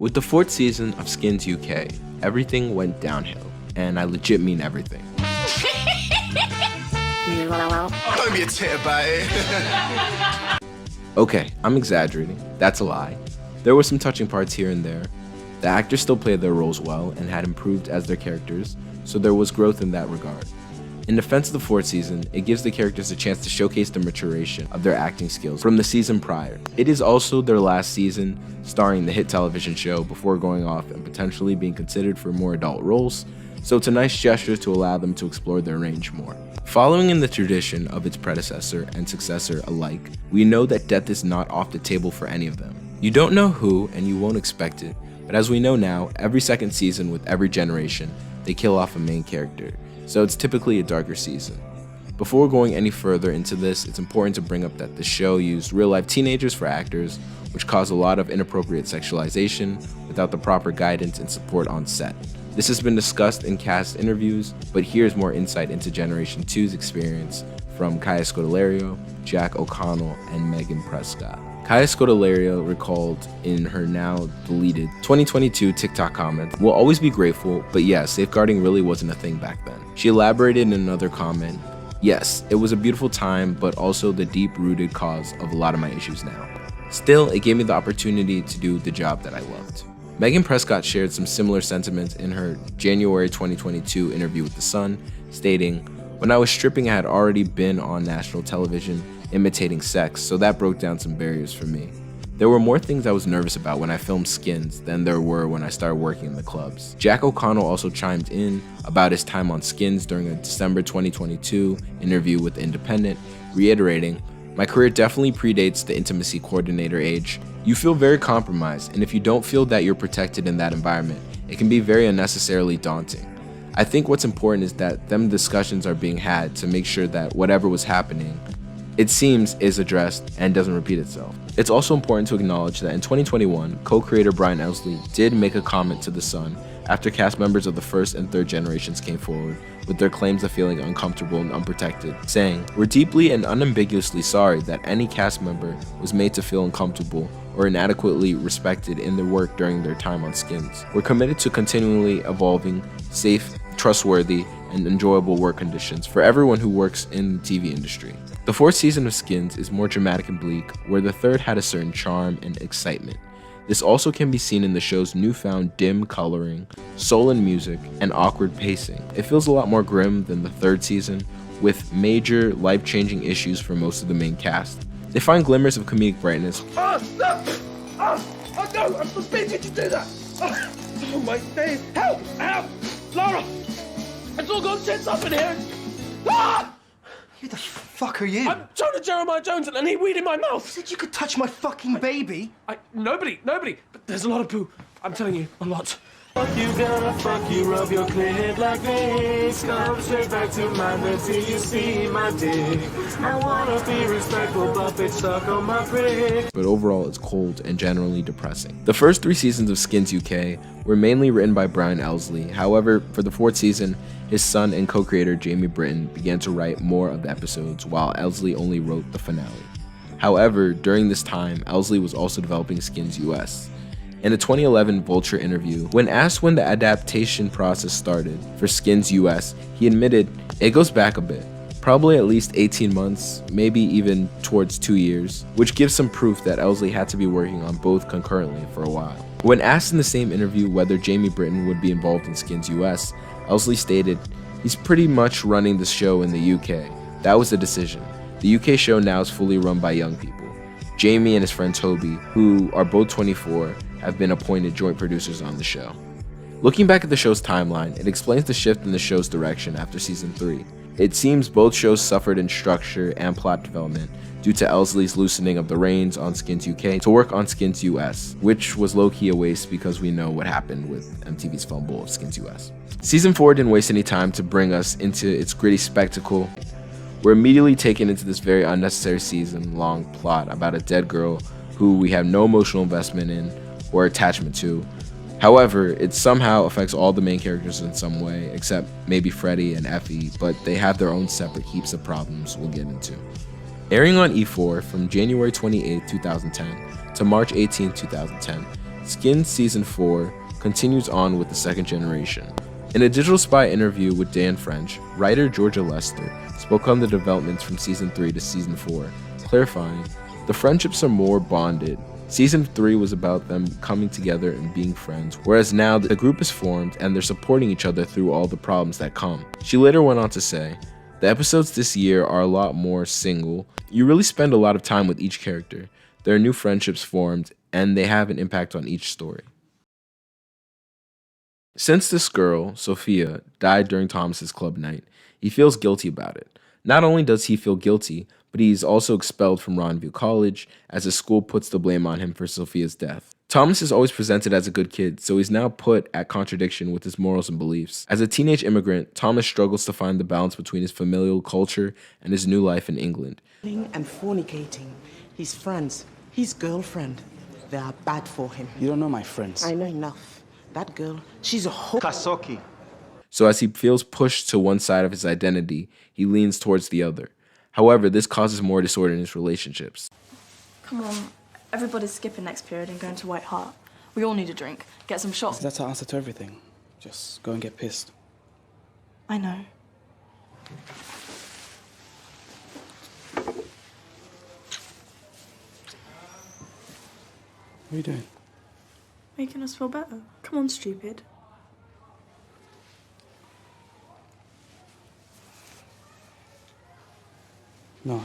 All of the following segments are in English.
With the 4th season of Skins UK, everything went downhill, and I legit mean everything. Don't be a tit about it. Okay, I'm exaggerating, that's a lie. There were some touching parts here and there. The actors still played their roles well and had improved as their characters, so there was growth in that regard. In defense of the 4th season, it gives the characters a chance to showcase the maturation of their acting skills from the season prior. It is also their last season starring the hit television show before going off and potentially being considered for more adult roles, so it's a nice gesture to allow them to explore their range more. Following in the tradition of its predecessor and successor alike, we know that death is not off the table for any of them. You don't know who and you won't expect it, but as we know now, every second season with every generation, they kill off a main character, so it's typically a darker season. Before going any further into this, it's important to bring up that the show used real-life teenagers for actors, which caused a lot of inappropriate sexualization without the proper guidance and support on set. This has been discussed in cast interviews, but here's more insight into Generation 2's experience from Kaya Scodelario, Jack O'Connell, and Megan Prescott. Kaya Scodelario recalled in her now deleted 2022 TikTok comment, "We'll always be grateful, but yeah, safeguarding really wasn't a thing back then." She elaborated in another comment, "Yes, it was a beautiful time, but also the deep-rooted cause of a lot of my issues now. Still, it gave me the opportunity to do the job that I loved." Megan Prescott shared some similar sentiments in her January 2022 interview with The Sun, stating, "When I was stripping, I had already been on national television imitating sex, so that broke down some barriers for me. There were more things I was nervous about when I filmed Skins than there were when I started working in the clubs." Jack O'Connell also chimed in about his time on Skins during a December 2022 interview with The Independent, reiterating, "My career definitely predates the intimacy coordinator age. You feel very compromised, and if you don't feel that you're protected in that environment, it can be very unnecessarily daunting. I think what's important is that them discussions are being had to make sure that whatever was happening, it seems, is addressed and doesn't repeat itself." It's also important to acknowledge that in 2021, co-creator Brian Elsley did make a comment to The Sun after cast members of the 1st and 3rd generations came forward with their claims of feeling uncomfortable and unprotected, saying, "We're deeply and unambiguously sorry that any cast member was made to feel uncomfortable or inadequately respected in their work during their time on Skins. We're committed to continually evolving safe, trustworthy, and enjoyable work conditions for everyone who works in the TV industry." The 4th season of Skins is more dramatic and bleak, where the 3rd had a certain charm and excitement. This also can be seen in the show's newfound dim coloring, sullen music, and awkward pacing. It feels a lot more grim than the 3rd season, with major, life-changing issues for most of the main cast. They find glimmers of comedic brightness. Oh, no! Oh, no! I'm forbidden you to do that! Oh, my days! Help! Help! Laura! It's all gone tits up in here! Ah! Who the fuck are you? I'm Jonah Jeremiah Jones and I need weed in my mouth! You said you could touch my fucking baby? Nobody, but there's a lot of poo. I'm telling you, a lot. Fuck you, gonna fuck you, rub your clit like this. Come straight back to my bed till you see my dick. I wanna be respectful, but bitch stuck on my prick. But overall, it's cold and generally depressing. The first 3 seasons of Skins UK were mainly written by Brian Elsley. However, for the 4th season, his son and co-creator Jamie Britton began to write more of the episodes, while Elsley only wrote the finale. However, during this time, Elsley was also developing Skins US. In a 2011 Vulture interview, when asked when the adaptation process started for Skins US, he admitted, "It goes back a bit, probably at least 18 months, maybe even towards 2 years, which gives some proof that Elsley had to be working on both concurrently for a while." When asked in the same interview whether Jamie Britton would be involved in Skins US, Elsley stated, "He's pretty much running the show in the UK. That was the decision. The UK show now is fully run by young people. Jamie and his friend Toby, who are both 24, have been appointed joint producers on the show." Looking back at the show's timeline, it explains the shift in the show's direction after season 3. It seems both shows suffered in structure and plot development due to Elsley's loosening of the reins on Skins UK to work on Skins US, which was low-key a waste because we know what happened with MTV's fumble of Skins US. Season 4 didn't waste any time to bring us into its gritty spectacle. We're immediately taken into this very unnecessary season-long plot about a dead girl who we have no emotional investment in or attachment to. However, it somehow affects all the main characters in some way, except maybe Freddie and Effy, but they have their own separate heaps of problems we'll get into. Airing on E4 from January 28, 2010 to March 18, 2010, Skin Season 4 continues on with the second generation. In a Digital Spy interview with Dan French, writer Georgia Lester spoke on the developments from Season 3 to Season 4, clarifying, "The friendships are more bonded. Season 3 was about them coming together and being friends, whereas now the group is formed and they're supporting each other through all the problems that come." She later went on to say, "The episodes this year are a lot more single. You really spend a lot of time with each character. There are new friendships formed, and they have an impact on each story." Since this girl, Sophia, died during Thomas's club night, he feels guilty about it. Not only does he feel guilty, but he's also expelled from Ronview College, as the school puts the blame on him for Sophia's death. Thomas is always presented as a good kid, so he's now put at contradiction with his morals and beliefs. As a teenage immigrant, Thomas struggles to find the balance between his familial culture and his new life in England. And fornicating. His friends, his girlfriend, they are bad for him. You don't know my friends. I know enough. That girl, she's a whole Kasoki. So as he feels pushed to one side of his identity, he leans towards the other. However, this causes more disorder in his relationships. Come on, everybody's skipping next period and going to White Hart. We all need a drink. Get some shots. That's our answer to everything. Just go and get pissed. I know. What are you doing? Making us feel better. Come on, stupid. No,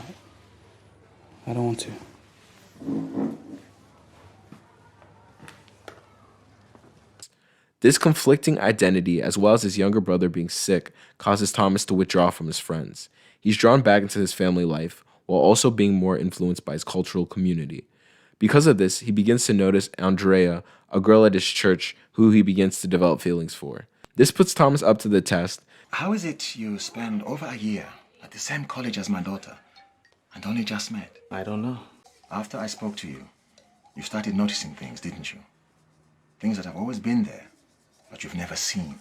I don't want to. This conflicting identity, as well as his younger brother being sick, causes Thomas to withdraw from his friends. He's drawn back into his family life, while also being more influenced by his cultural community. Because of this, he begins to notice Andrea, a girl at his church who he begins to develop feelings for. This puts Thomas up to the test. How is it you spend over a year at the same college as my daughter and only just met? I don't know. After I spoke to you, you started noticing things, didn't you? Things that have always been there, but you've never seen.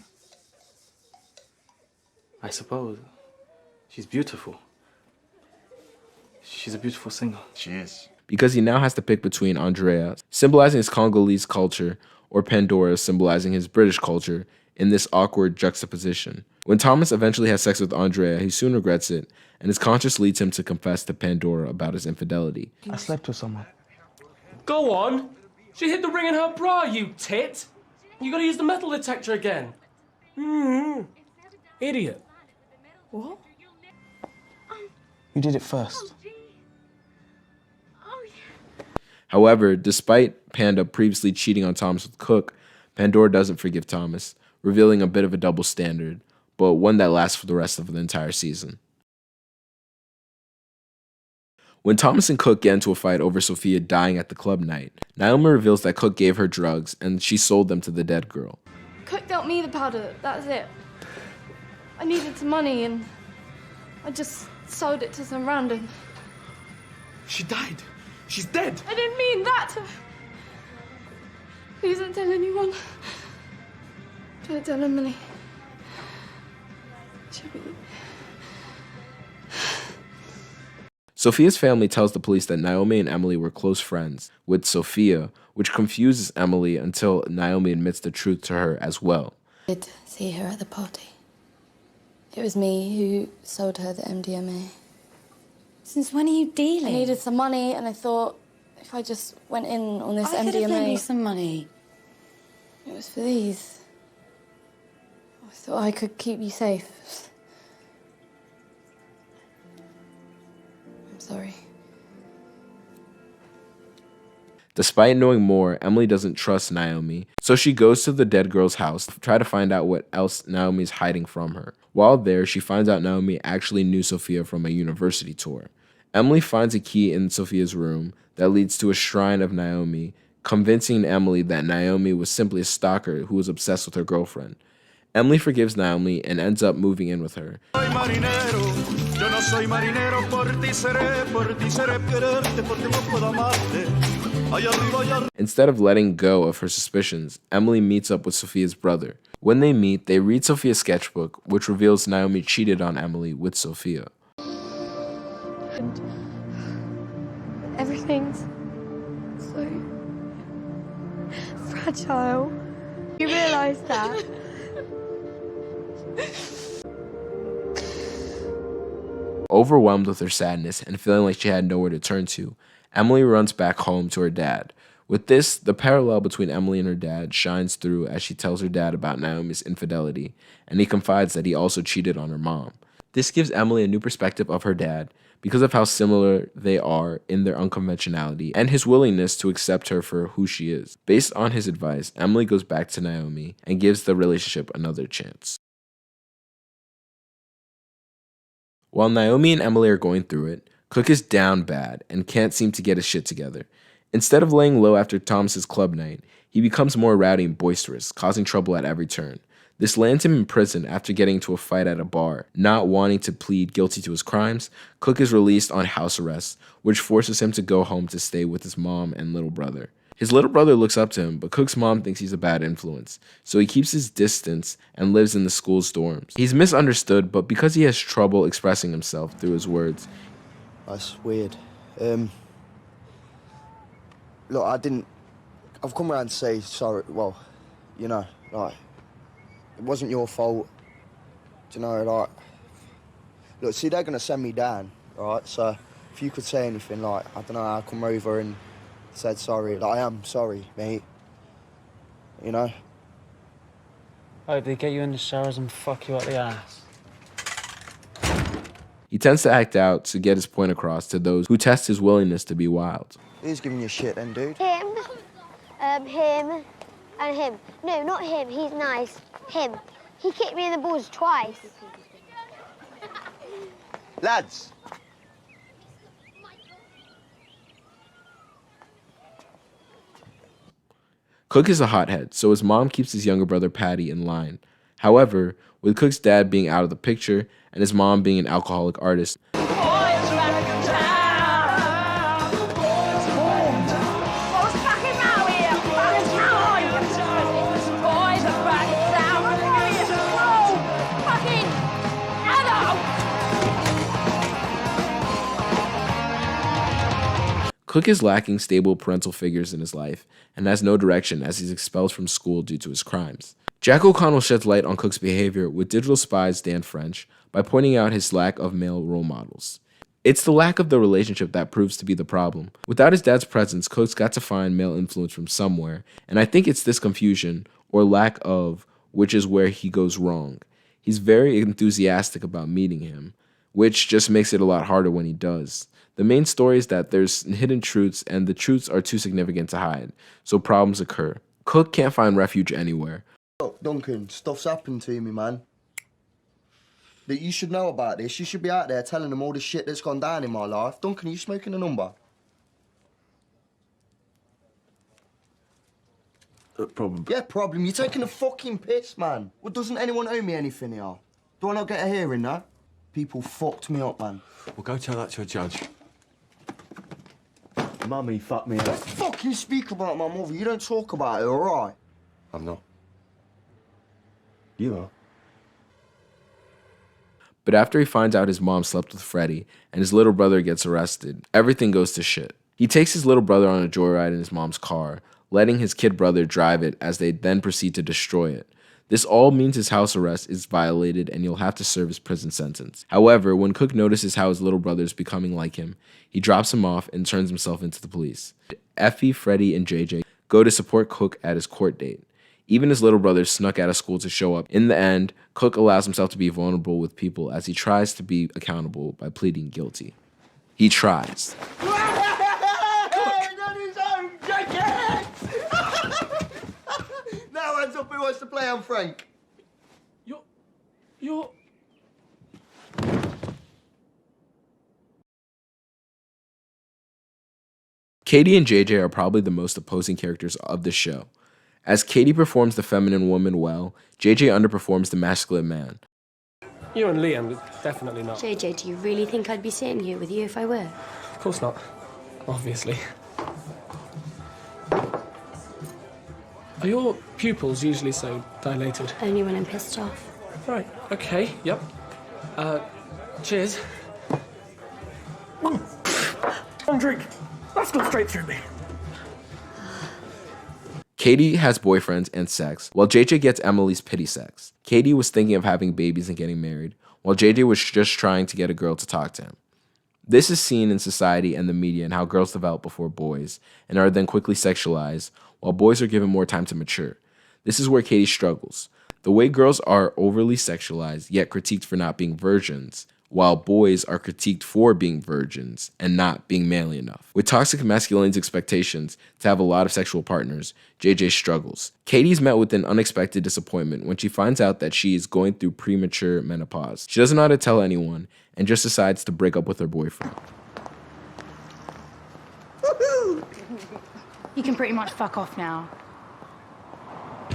I suppose. She's beautiful. She's a beautiful singer. She is. Because he now has to pick between Andrea, symbolizing his Congolese culture, or Pandora, symbolizing his British culture, in this awkward juxtaposition. When Thomas eventually has sex with Andrea, he soon regrets it, and his conscience leads him to confess to Pandora about his infidelity. I slept with someone. Go on. She hid the ring in her bra, you tit. You gotta use the metal detector again. Idiot. What? You did it first. However, despite Panda previously cheating on Thomas with Cook, Pandora doesn't forgive Thomas, revealing a bit of a double standard, but one that lasts for the rest of the entire season. When Thomas and Cook get into a fight over Sophia dying at the club night, Naomi reveals that Cook gave her drugs and she sold them to the dead girl. Cook dealt me the powder, that's it. I needed some money and I just sold it to some random. She died. She's dead. I didn't mean that. Please don't tell anyone. Don't tell Emily. Sophia's family tells the police that Naomi and Emily were close friends with Sophia, which confuses Emily until Naomi admits the truth to her as well. I did see her at the party. It was me who sold her the MDMA. Since when are you dealing? I needed some money and I thought if I just went in on this I could have lent MDMA... you some money. It was for these. I thought I could keep you safe. I'm sorry. Despite knowing more, Emily doesn't trust Naomi, so she goes to the dead girl's house to try to find out what else Naomi's hiding from her. While there, she finds out Naomi actually knew Sophia from a university tour. Emily finds a key in Sophia's room that leads to a shrine of Naomi, convincing Emily that Naomi was simply a stalker who was obsessed with her girlfriend. Emily forgives Naomi and ends up moving in with her. Instead of letting go of her suspicions, Emily meets up with Sophia's brother. When they meet, they read Sophia's sketchbook, which reveals Naomi cheated on Emily with Sophia. And everything's so fragile. You realise that? Overwhelmed with her sadness and feeling like she had nowhere to turn to, Emily runs back home to her dad. With this, the parallel between Emily and her dad shines through as she tells her dad about Naomi's infidelity, and he confides that he also cheated on her mom. This gives Emily a new perspective of her dad because of how similar they are in their unconventionality and his willingness to accept her for who she is. Based on his advice, Emily goes back to Naomi and gives the relationship another chance. While Naomi and Emily are going through it, Cook is down bad and can't seem to get his shit together. Instead of laying low after Thomas's club night, he becomes more rowdy and boisterous, causing trouble at every turn. This lands him in prison after getting into a fight at a bar. Not wanting to plead guilty to his crimes, Cook is released on house arrest, which forces him to go home to stay with his mom and little brother. His little brother looks up to him, but Cook's mom thinks he's a bad influence, so he keeps his distance and lives in the school's dorms. He's misunderstood, but because he has trouble expressing himself through his words. That's weird. Look, I've come around to say sorry, well, you know, like, it wasn't your fault. Do you know, like, look, see, they're going to send me down, right? So if you could say anything, like, I don't know, I'll come over and said sorry. Like, I am sorry, mate. You know? I hope they get you in the showers and fuck you up the ass. He tends to act out to get his point across to those who test his willingness to be wild. Who's giving you shit then, dude? Him, him, and him. No, not him, he's nice. Him. He kicked me in the balls twice. Lads! Cook is a hothead, so his mom keeps his younger brother Patty in line. However, with Cook's dad being out of the picture and his mom being an alcoholic artist, Cook is lacking stable parental figures in his life and has no direction as he's expelled from school due to his crimes. Jack O'Connell sheds light on Cook's behavior with Digital Spy's Dan French by pointing out his lack of male role models. It's the lack of the relationship that proves to be the problem. Without his dad's presence, Cook's got to find male influence from somewhere, and I think it's this confusion, or lack of, which is where he goes wrong. He's very enthusiastic about meeting him, which just makes it a lot harder when he does. The main story is that there's hidden truths, and the truths are too significant to hide, so problems occur. Cook can't find refuge anywhere. Look, Duncan, stuff's happened to me, man. That you should know about this. You should be out there telling them all the shit that's gone down in my life. Duncan, are you smoking a number? Problem. Yeah, problem. You're taking a fucking piss, man. Well, doesn't anyone owe me anything here? Do I not get a hearing, no? People fucked me up, man. Well, go tell that to a judge. Mummy fucked me up. Fucking speak about my mother. You don't talk about it, all right? I'm not. You are. But after he finds out his mom slept with Freddie and his little brother gets arrested, everything goes to shit. He takes his little brother on a joyride in his mom's car, letting his kid brother drive it as they then proceed to destroy it. This all means his house arrest is violated and he'll have to serve his prison sentence. However, when Cook notices how his little brother is becoming like him, he drops him off and turns himself into the police. Effy, Freddie, and JJ go to support Cook at his court date. Even his little brother snuck out of school to show up. In the end, Cook allows himself to be vulnerable with people as he tries to be accountable by pleading guilty. He tries. Now hands up, who wants to play on Frank? You're... Katie and JJ are probably the most opposing characters of the show. As Katie performs the feminine woman well, JJ underperforms the masculine man. You and Liam, definitely not. JJ, do you really think I'd be sitting here with you if I were? Of course not. Obviously. Are your pupils usually so dilated? Only when I'm pissed off. Right, okay, yep. Cheers. One drink. That's gone straight through me. Katie has boyfriends and sex, while JJ gets Emily's pity sex. Katie was thinking of having babies and getting married, while JJ was just trying to get a girl to talk to him. This is seen in society and the media and how girls develop before boys and are then quickly sexualized, while boys are given more time to mature. This is where Katie struggles. The way girls are overly sexualized, yet critiqued for not being virgins, while boys are critiqued for being virgins and not being manly enough. With toxic masculinity's expectations to have a lot of sexual partners, JJ struggles. Katie's met with an unexpected disappointment when she finds out that she is going through premature menopause. She doesn't know how to tell anyone and just decides to break up with her boyfriend. You can pretty much fuck off now.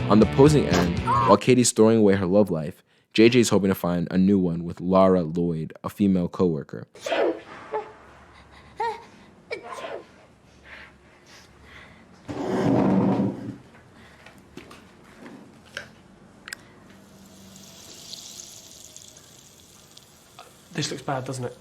On the opposing end, while Katie's throwing away her love life, JJ's hoping to find a new one with Laura Lloyd, a female coworker. This looks bad, doesn't it?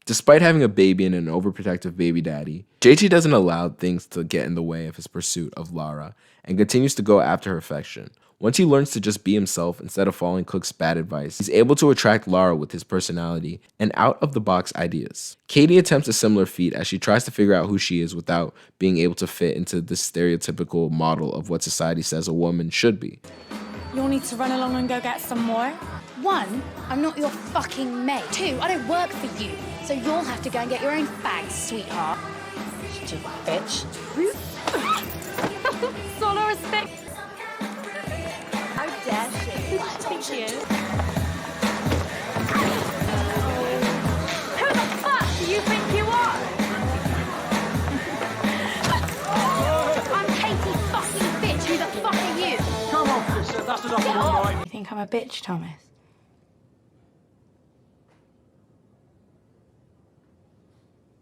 Despite having a baby and an overprotective baby daddy, JJ doesn't allow things to get in the way of his pursuit of Lara and continues to go after her affection. Once he learns to just be himself instead of following Cook's bad advice, he's able to attract Lara with his personality and out-of-the-box ideas. Katie attempts a similar feat as she tries to figure out who she is without being able to fit into the stereotypical model of what society says a woman should be. You'll need to run along and go get some more. 1, I'm not your fucking mate. 2, I don't work for you. So you'll have to go and get your own bags, sweetheart. Stupid bitch. Solo respect. How dare she? Thank you. Who the fuck do you think you are? I'm Katie fucking bitch. Who the fuck are you? Come on, Fisher, that's enough of one night. You think I'm a bitch, Thomas?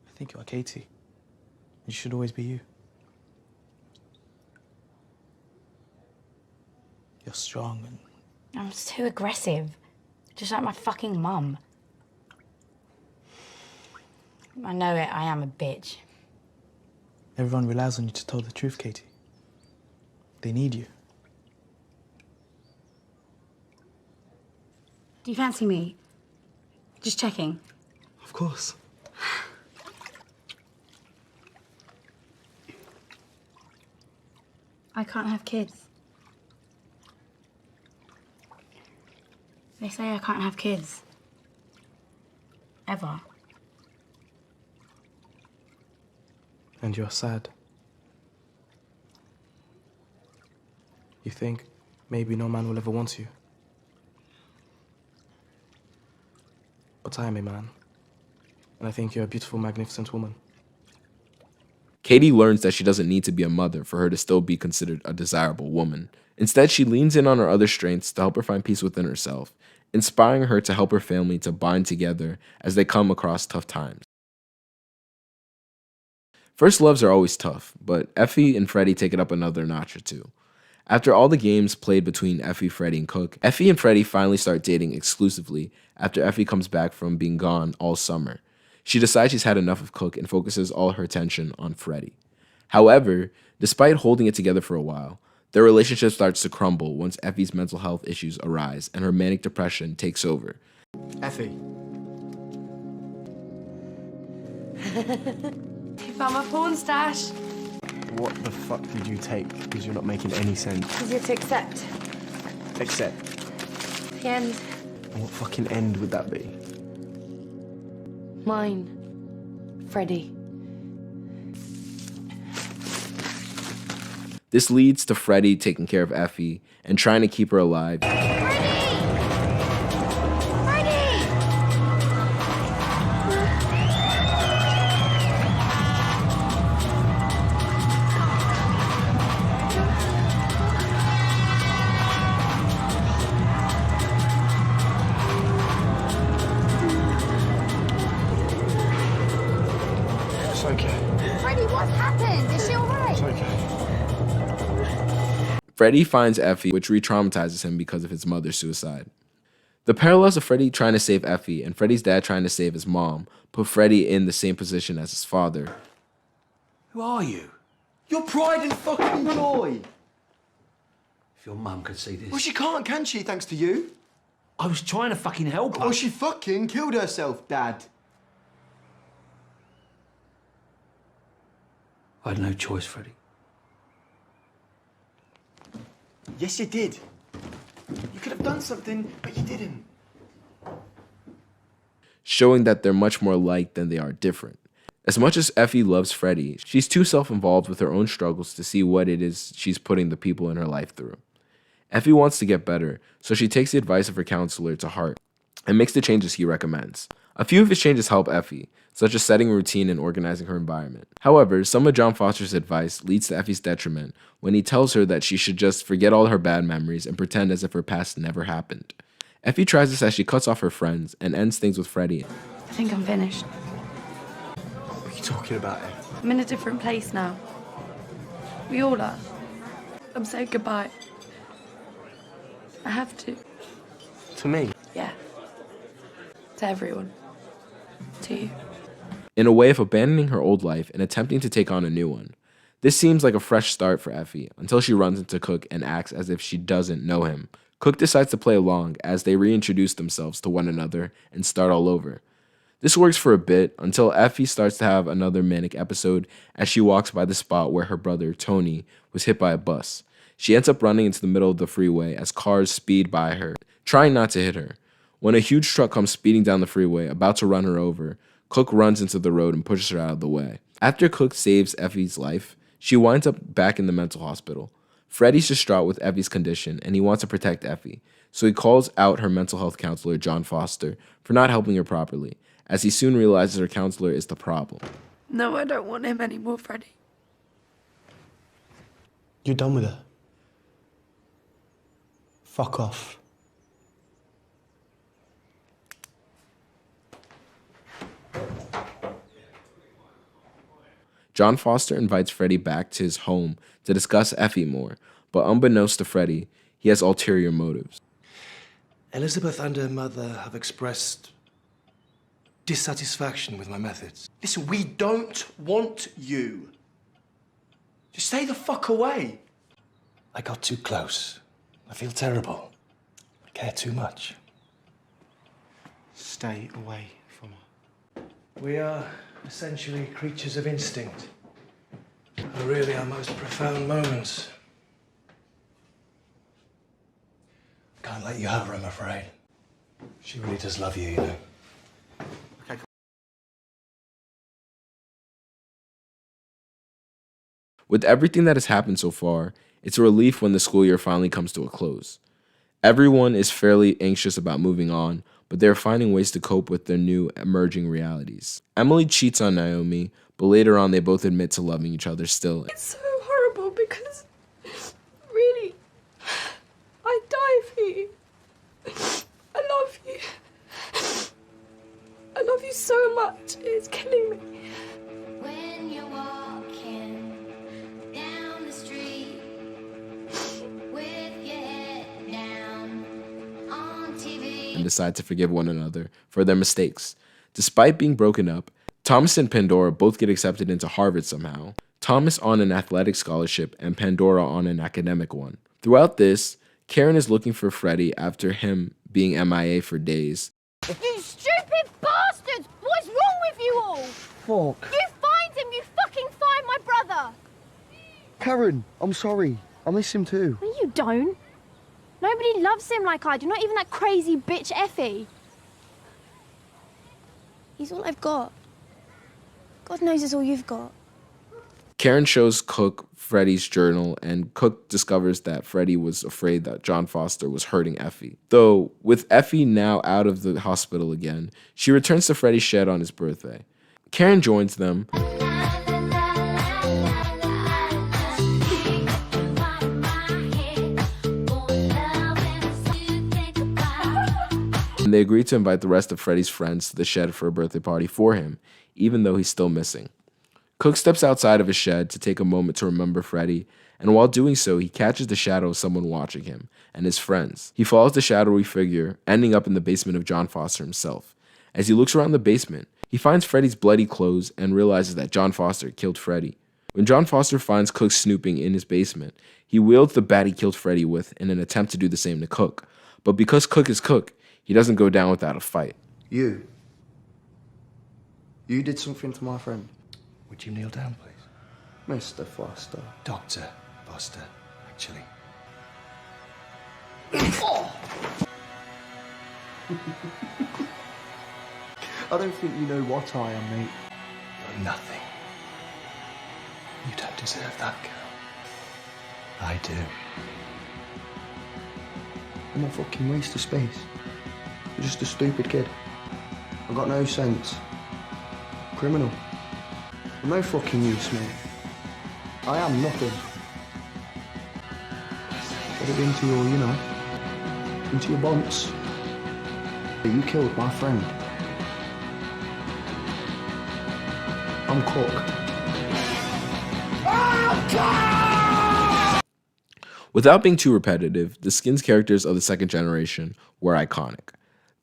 I think you are Katie. You should always be you. You're strong and... I'm too aggressive. Just like my fucking mum. I know it, I am a bitch. Everyone relies on you to tell the truth, Katie. They need you. Do you fancy me? Just checking. Of course. I can't have kids. They say I can't have kids. Ever. And you're sad. You think maybe no man will ever want you. But I am a man. And I think you're a beautiful, magnificent woman. Katie learns that she doesn't need to be a mother for her to still be considered a desirable woman. Instead, she leans in on her other strengths to help her find peace within herself, inspiring her to help her family to bind together as they come across tough times. First loves are always tough, but Effy and Freddie take it up another notch or two. After all the games played between Effy, Freddie, and Cook, Effy and Freddie finally start dating exclusively after Effy comes back from being gone all summer. She decides she's had enough of Cook and focuses all her attention on Freddie. However, despite holding it together for a while, their relationship starts to crumble once Effy's mental health issues arise and her manic depression takes over. Effy. You found my porn stash. What the fuck did you take? Because you're not making any sense. Because you have to accept. Except. The end. And what fucking end would that be? Mine. Freddie. This leads to Freddie taking care of Effy and trying to keep her alive. It's okay. Freddie, what's happened? Is she alright? It's okay. Freddie finds Effy, which re-traumatizes him because of his mother's suicide. The parallels of Freddie trying to save Effy and Freddie's dad trying to save his mom put Freddie in the same position as his father. Who are you? Your pride and fucking joy. If your mum could see this. Well, she can't, can she, thanks to you? I was trying to fucking help her. Well, she fucking killed herself, Dad. I had no choice, Freddie. Yes, you did. You could have done something, but you didn't. Showing that they're much more alike than they are different. As much as Effy loves Freddie, she's too self-involved with her own struggles to see what it is she's putting the people in her life through. Effy wants to get better, so she takes the advice of her counselor to heart and makes the changes he recommends. A few of his changes help Effy, such as setting a routine and organizing her environment. However, some of John Foster's advice leads to Effy's detriment when he tells her that she should just forget all her bad memories and pretend as if her past never happened. Effy tries this as she cuts off her friends and ends things with Freddie. I think I'm finished. What are you talking about, Eff? I'm in a different place now. We all are. I'm saying goodbye. I have to. To me? Yeah. To everyone. To you. In a way of abandoning her old life and attempting to take on a new one. This seems like a fresh start for Effy until she runs into Cook and acts as if she doesn't know him. Cook decides to play along as they reintroduce themselves to one another and start all over. This works for a bit until Effy starts to have another manic episode as she walks by the spot where her brother, Tony, was hit by a bus. She ends up running into the middle of the freeway as cars speed by her, trying not to hit her. When a huge truck comes speeding down the freeway, about to run her over, Cook runs into the road and pushes her out of the way. After Cook saves Effy's life, she winds up back in the mental hospital. Freddie's distraught with Effy's condition and he wants to protect Effy, so he calls out her mental health counselor, John Foster, for not helping her properly, as he soon realizes her counselor is the problem. No, I don't want him anymore, Freddie. You're done with her. Fuck off. John Foster invites Freddie back to his home to discuss Effy more, but unbeknownst to Freddie, he has ulterior motives. Elizabeth and her mother have expressed dissatisfaction with my methods. Listen, we don't want you. Just stay the fuck away. I got too close. I feel terrible. I care too much. Stay away from her. We are essentially creatures of instinct. Are really our most profound moments. Can't let you have her, I'm afraid. She really does love you, you know. Okay. With everything that has happened so far, it's a relief when the school year finally comes to a close. Everyone is fairly anxious about moving on, but they're finding ways to cope with their new emerging realities. Emily cheats on Naomi, but later on they both admit to loving each other still. It's so horrible because, really, I'd die for you. I love you. I love you so much. It's killing me. When you're walking down the street with your head down on TV. And decide to forgive one another for their mistakes. Despite being broken up, Thomas and Pandora both get accepted into Harvard somehow. Thomas on an athletic scholarship and Pandora on an academic one. Throughout this, Karen is looking for Freddie after him being MIA for days. You stupid bastards! What's wrong with you all? Fuck. You find him, you fucking find my brother! Karen, I'm sorry. I miss him too. No, you don't. Nobody loves him like I do, not even that crazy bitch Effy. He's all I've got. God knows it's all you've got. Karen shows Cook Freddie's journal, and Cook discovers that Freddie was afraid that John Foster was hurting Effy. Though, with Effy now out of the hospital again, she returns to Freddie's shed on his birthday. Karen joins them, and they agree to invite the rest of Freddie's friends to the shed for a birthday party for him, even though he's still missing. Cook steps outside of his shed to take a moment to remember Freddie, and while doing so, he catches the shadow of someone watching him and his friends. He follows the shadowy figure, ending up in the basement of John Foster himself. As he looks around the basement, he finds Freddie's bloody clothes and realizes that John Foster killed Freddie. When John Foster finds Cook snooping in his basement, he wields the bat he killed Freddie with in an attempt to do the same to Cook. But because Cook is Cook, he doesn't go down without a fight. You did something to my friend. Would you kneel down, please? Mr. Foster. Dr. Foster, actually. I don't think you know what I am, mate. You're nothing. You don't deserve that, girl. I do. I'm a fucking waste of space. You're just a stupid kid. I've got no sense. Criminal. I'm no fucking use, mate. I am nothing. Get it into your, into your bonds. You killed my friend. I'm Cook. Without being too repetitive, the Skins characters of the second generation were iconic.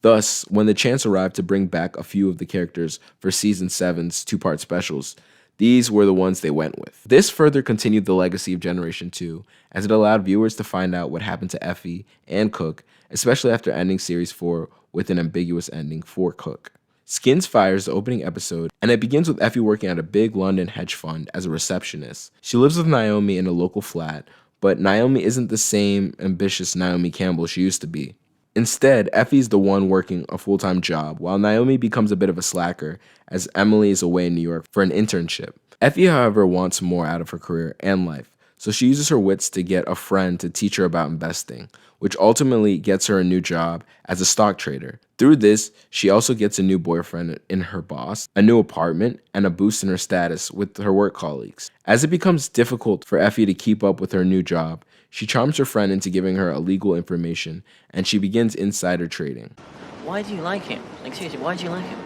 Thus, when the chance arrived to bring back a few of the characters for Season 7's two-part specials, these were the ones they went with. This further continued the legacy of Generation 2, as it allowed viewers to find out what happened to Effy and Cook, especially after ending Series 4 with an ambiguous ending for Cook. Skins fires the opening episode, and it begins with Effy working at a big London hedge fund as a receptionist. She lives with Naomi in a local flat, but Naomi isn't the same ambitious Naomi Campbell she used to be. Instead, Effy's the one working a full-time job, while Naomi becomes a bit of a slacker as Emily is away in New York for an internship. Effy, however, wants more out of her career and life, so she uses her wits to get a friend to teach her about investing, which ultimately gets her a new job as a stock trader. Through this, she also gets a new boyfriend in her boss, a new apartment, and a boost in her status with her work colleagues. As it becomes difficult for Effy to keep up with her new job, she charms her friend into giving her illegal information, and she begins insider trading. Why do you like him? Like, seriously, why do you like him?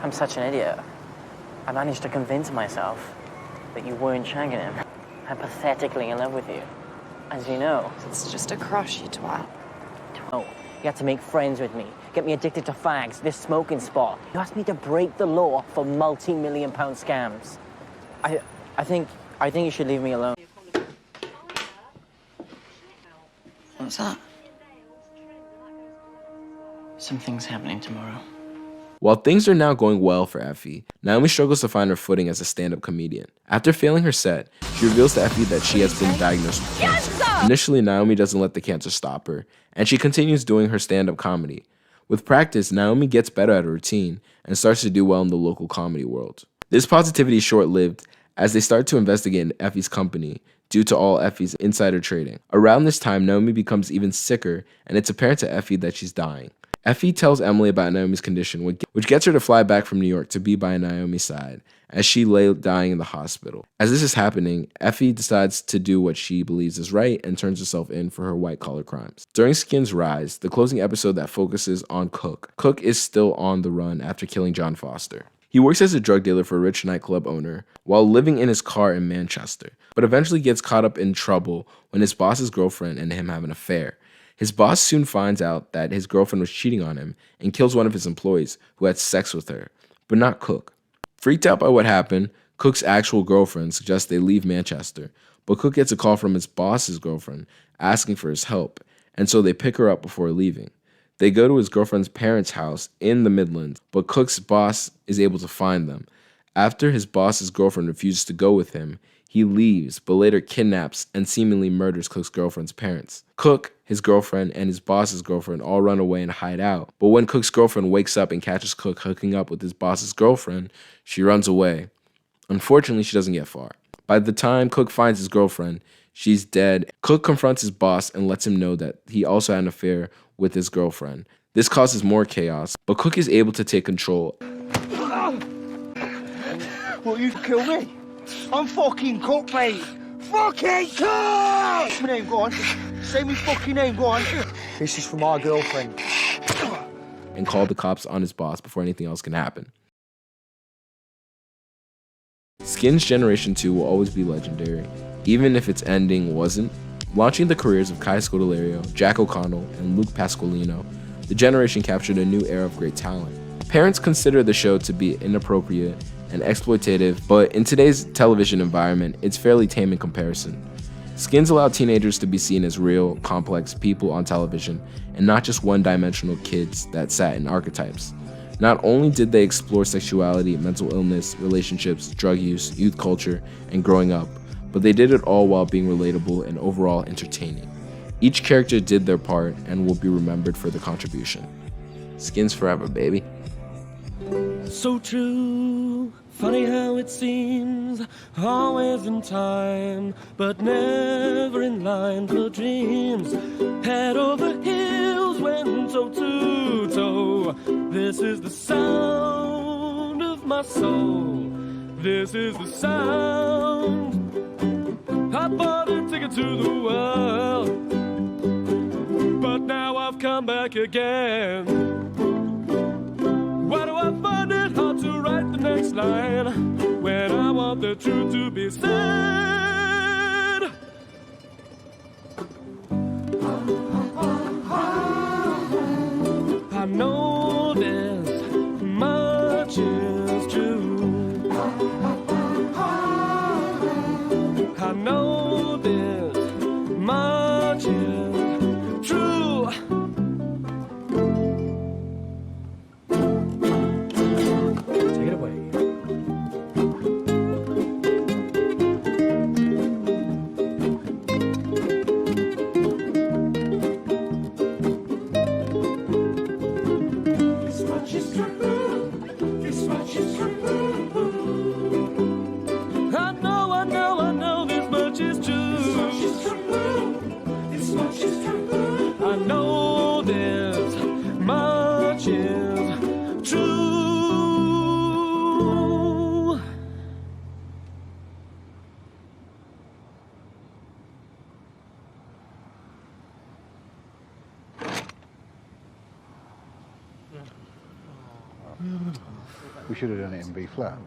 I'm such an idiot. I managed to convince myself that you weren't shagging him. I'm pathetically in love with you. As you know. It's just a crush, you twat. Oh, you had to make friends with me. Get me addicted to fags, this smoking spot. You asked me to break the law for multi-million-pound scams. I think you should leave me alone. What's that? Something's happening tomorrow. While things are now going well for Effy, Naomi struggles to find her footing as a stand-up comedian. After failing her set, she reveals to Effy that she has been diagnosed with cancer. Initially, Naomi doesn't let the cancer stop her, and she continues doing her stand-up comedy. With practice, Naomi gets better at her routine and starts to do well in the local comedy world. This positivity is short-lived as they start to investigate Effy's company due to all Effy's insider trading. Around this time, Naomi becomes even sicker, and it's apparent to Effy that she's dying. Effy tells Emily about Naomi's condition, which gets her to fly back from New York to be by Naomi's side as she lay dying in the hospital. As this is happening, Effy decides to do what she believes is right and turns herself in for her white-collar crimes. During Skins Rise, the closing episode that focuses on Cook, Cook is still on the run after killing John Foster. He works as a drug dealer for a rich nightclub owner while living in his car in Manchester, but eventually gets caught up in trouble when his boss's girlfriend and him have an affair. His boss soon finds out that his girlfriend was cheating on him and kills one of his employees who had sex with her, but not Cook. Freaked out by what happened, Cook's actual girlfriend suggests they leave Manchester, but Cook gets a call from his boss's girlfriend asking for his help, and so they pick her up before leaving. They go to his girlfriend's parents' house in the Midlands, but Cook's boss is able to find them. After his boss's girlfriend refuses to go with him, he leaves, but later kidnaps and seemingly murders Cook's girlfriend's parents. Cook, his girlfriend, and his boss's girlfriend all run away and hide out. But when Cook's girlfriend wakes up and catches Cook hooking up with his boss's girlfriend, she runs away. Unfortunately, she doesn't get far. By the time Cook finds his girlfriend, she's dead. Cook confronts his boss and lets him know that he also had an affair with his girlfriend. This causes more chaos, but Cook is able to take control. What, you kill me? I'm fucking Cook, mate. Fucking Cook! My name, go on. Say me fucking name, go on. This is from our girlfriend. And call the cops on his boss before anything else can happen. Skins Generation 2 will always be legendary, even if its ending wasn't. Launching the careers of Kai Scodelario, Jack O'Connell, and Luke Pasqualino, the generation captured a new era of great talent. Parents consider the show to be inappropriate and exploitative, but in today's television environment, it's fairly tame in comparison. Skins allow teenagers to be seen as real, complex people on television, and not just one-dimensional kids that sat in archetypes. Not only did they explore sexuality, mental illness, relationships, drug use, youth culture, and growing up, but they did it all while being relatable and overall entertaining. Each character did their part and will be remembered for their contribution. Skins forever, baby. So true, funny how it seems, always in time, but never in line for dreams. Head over heels, went toe to toe. This is the sound of my soul. This is the sound. I bought a ticket to the world, but now I've come back again. Why do I find it hard to write the next line when I want the truth to be said? I know this much is true. I know this much is true. Take it away. This much is true. This much is true. I know this much is true. This much is true. I know this much is true. We should have done it in B flat.